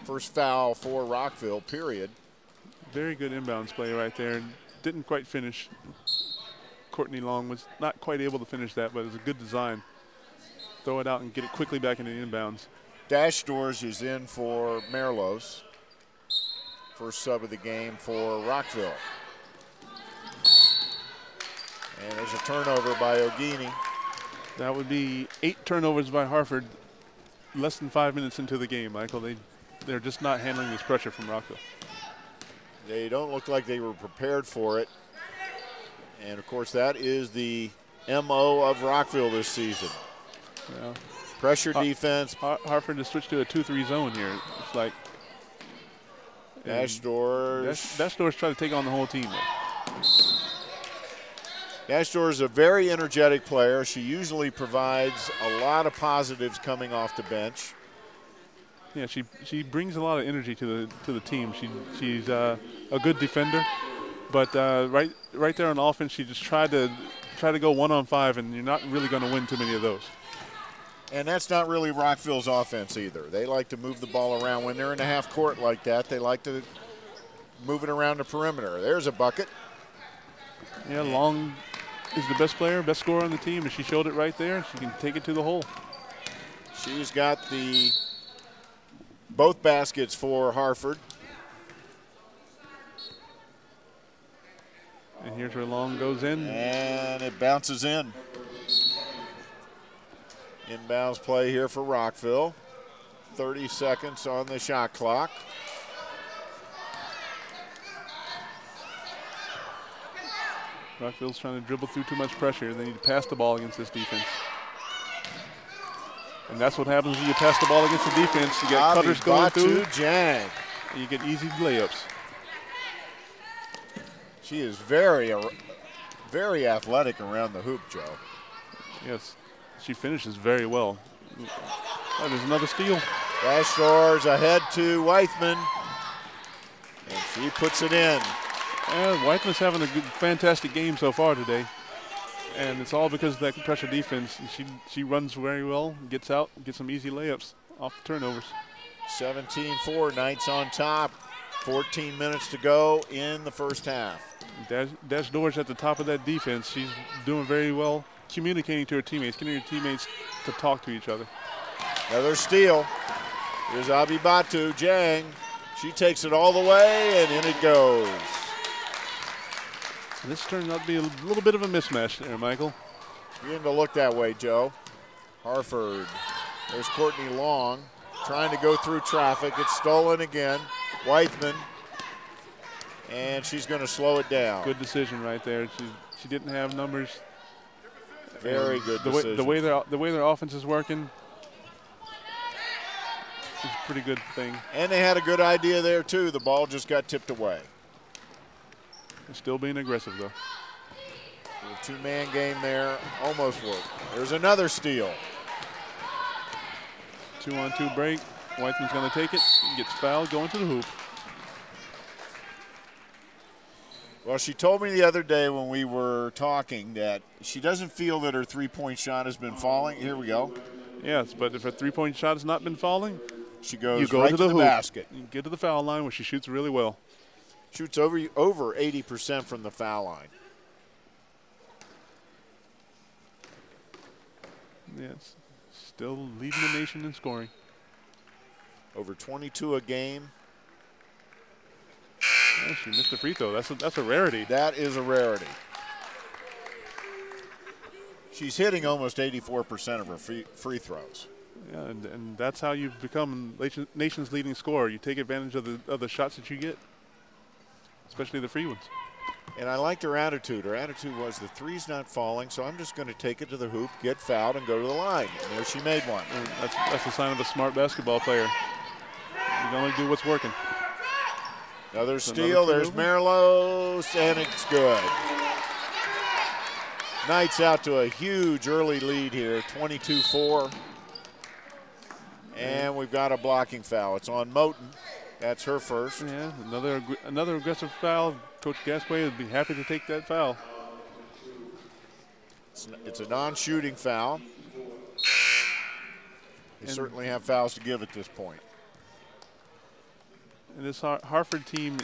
First foul for Rockville, period. Very good inbounds play right there. Didn't quite finish. Courtney Long was not quite able to finish that, but it was a good design. Throw it out and get it quickly back into the inbounds. Dash Doors is in for Merlos. First sub of the game for Rockville. And there's a turnover by Ogini. That would be 8 turnovers by Harford. Less than 5 minutes into the game, Michael. They're just not handling this pressure from Rockville. They don't look like they were prepared for it. And, of course, that is the MO of Rockville this season. Yeah. Pressure defense. Harford has switched to a 2-3 zone here. It's like Dash Doors. Dash Doors try to take on the whole team. Dash Doors is a very energetic player. She usually provides a lot of positives coming off the bench. Yeah, she brings a lot of energy to the team. She's a good defender, but right there on offense, she just tried to go 1-on-5, and you're not really going to win too many of those. And that's not really Rockville's offense either. They like to move the ball around. When they're in a half court like that, they like to move it around the perimeter. There's a bucket. Yeah, Long is the best player, best scorer on the team, and she showed it right there. She can take it to the hole. She's got both baskets for Harford. And here's where Long goes in. And it bounces in. Inbounds play here for Rockville. 30 seconds on the shot clock. Rockville's trying to dribble through too much pressure. They need to pass the ball against this defense. And that's what happens when you pass the ball against the defense. You get cutters going through. Jang. And you get easy layups. She is very athletic around the hoop, Joe. Yes, she finishes very well. Oh, there's another steal. Dash Doors ahead to Weithman. And she puts it in. And Weithman's having a fantastic game so far today. And it's all because of that pressure defense. She runs very well, gets out, gets some easy layups off the turnovers. 17-4, Knights on top. 14 minutes to go in the first half. Dash Doors at the top of that defense. She's doing very well communicating to her teammates, getting her teammates to talk to each other. Another steal. Here's Abibatu Jang. She takes it all the way, and in it goes. This turned out to be a little bit of a mismatch there, Michael. Beginning to look that way, Joe. Harford. There's Courtney Long trying to go through traffic. It's stolen again. Weithman. And she's going to slow it down. Good decision right there. She didn't have numbers. Very good decision. The way their offense is working is a pretty good thing. And they had a good idea there, too. The ball just got tipped away. They're still being aggressive, though. The two-man game there almost worked. There's another steal. 2-on-2 break. Weithman's going to take it. Gets fouled, going to the hoop. Well, she told me the other day when we were talking that she doesn't feel that her three-point shot has been falling. Here we go. Yes, but if her three-point shot has not been falling, she goes right to the basket. You get to the foul line where she shoots really well. Shoots over 80% from the foul line. Yes, still leading the nation in scoring. Over 22 a game. Yeah, she missed a free throw. That's a rarity. That is a rarity. She's hitting almost 84% of her free throws. Yeah, and that's how you become nation's leading scorer. You take advantage of the shots that you get, especially the free ones. And I liked her attitude. Her attitude was the three's not falling, so I'm just going to take it to the hoop, get fouled, and go to the line. And there she made one. And that's a sign of a smart basketball player. You can only do what's working. Another steal. There's Merlos, and it's good. Knights out to a huge early lead here, 22-4. And we've got a blocking foul. It's on Moten. That's her first. Yeah, another aggressive foul. Coach Gasquet would be happy to take that foul. It's a non-shooting foul. They certainly have fouls to give at this point. And this Harford team,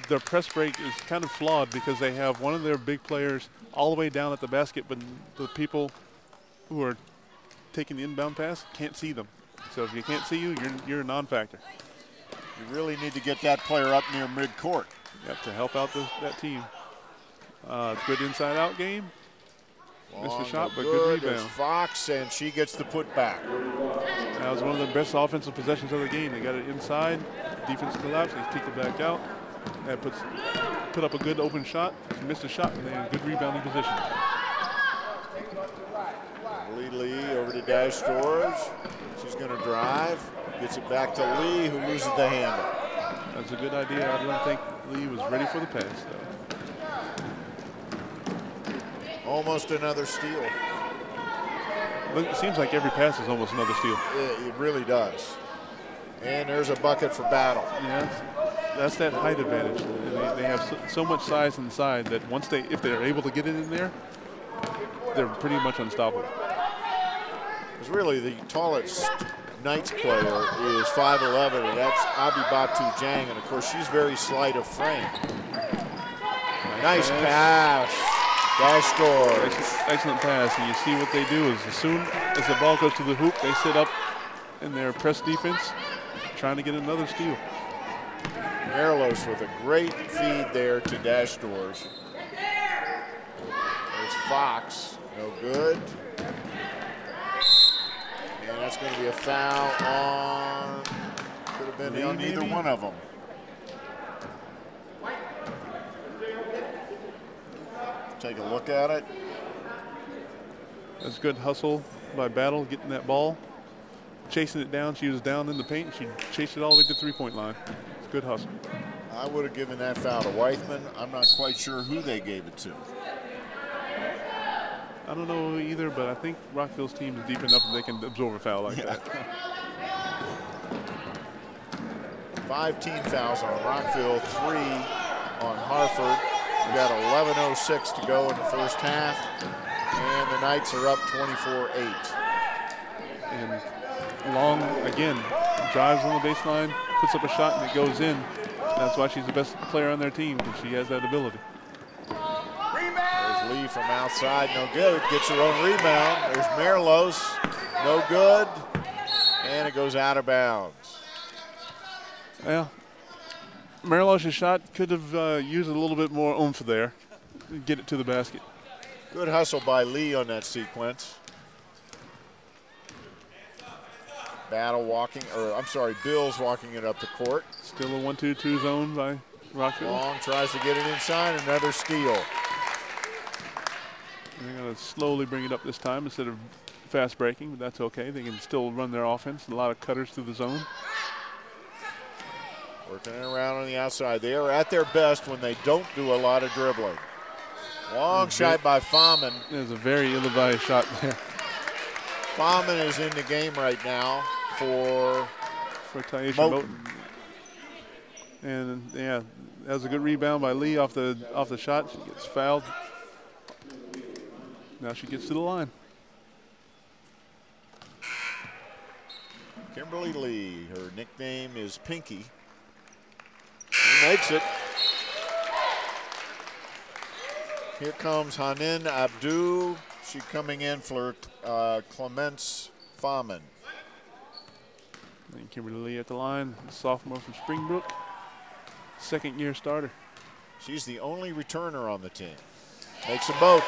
their press break is kind of flawed because they have one of their big players all the way down at the basket, but the people who are taking the inbound pass can't see them. So if you can't see you, you're a non-factor. You really need to get that player up near midcourt. Yep, to help out that team. Good inside-out game. Missed the shot, but good rebound. There's Fox, and she gets the putback. That was one of the best offensive possessions of the game. They got it inside. Defense collapsed. They kicked it back out. That put up a good open shot. She missed a shot, and they had a good rebounding position. Lee over to Dash Stores. She's going to drive. Gets it back to Lee, who loses the handle. That's a good idea. I don't think Lee was ready for the pass, though. Almost another steal. It seems like every pass is almost another steal. It really does. And there's a bucket for Battle. Yeah, that's that height advantage. They have so much size inside that if they're able to get it in there, they're pretty much unstoppable. Because really the tallest Knights player is 5'11", and that's Abibatu Jang, and of course she's very slight of frame. Nice pass. Dash scores. Excellent pass, and you see what they do is as soon as the ball goes to the hoop, they sit up in their press defense, trying to get another steal. Merlos with a great feed there to Dash Doors. There's Fox, no good. And that's going to be a foul on, could have been on either one of them. Take a look at it. That's good hustle by Battle, getting that ball, chasing it down. She was down in the paint. She chased it all the way to the three-point line. It's good hustle. I would have given that foul to Weithman. I'm not quite sure who they gave it to. I don't know either, but I think Rockville's team is deep enough that they can absorb a foul like that. 5 team fouls on Rockville, 3 on Harford. We got 11:06 to go in the first half, and the Knights are up 24-8. And Long, again, drives on the baseline, puts up a shot, and it goes in. That's why she's the best player on their team, because she has that ability. There's Lee from outside, no good. Gets her own rebound. There's Merlos, no good. And it goes out of bounds. Well, Merlos' shot could have used a little bit more oomph there. Get it to the basket. Good hustle by Lee on that sequence. Bill's walking it up the court. Still a 1-2-2 zone by Rockville. Long tries to get it inside, another steal. They're going to slowly bring it up this time instead of fast breaking, but that's okay. They can still run their offense. A lot of cutters through the zone. Working it around on the outside. They are at their best when they don't do a lot of dribbling. Long shot by Fahman. There's a very ill-advised shot there. Fahman is in the game right now for Taisha Moten. And yeah, that was a good rebound by Lee off the shot. She gets fouled. Now she gets to the line. Kimberly Lee, her nickname is Pinky. She makes it. Here comes Hanin Abdu. She coming in for Clements Fahman. And Kimberly Lee at the line, sophomore from Springbrook, second-year starter. She's the only returner on the team. Makes them both.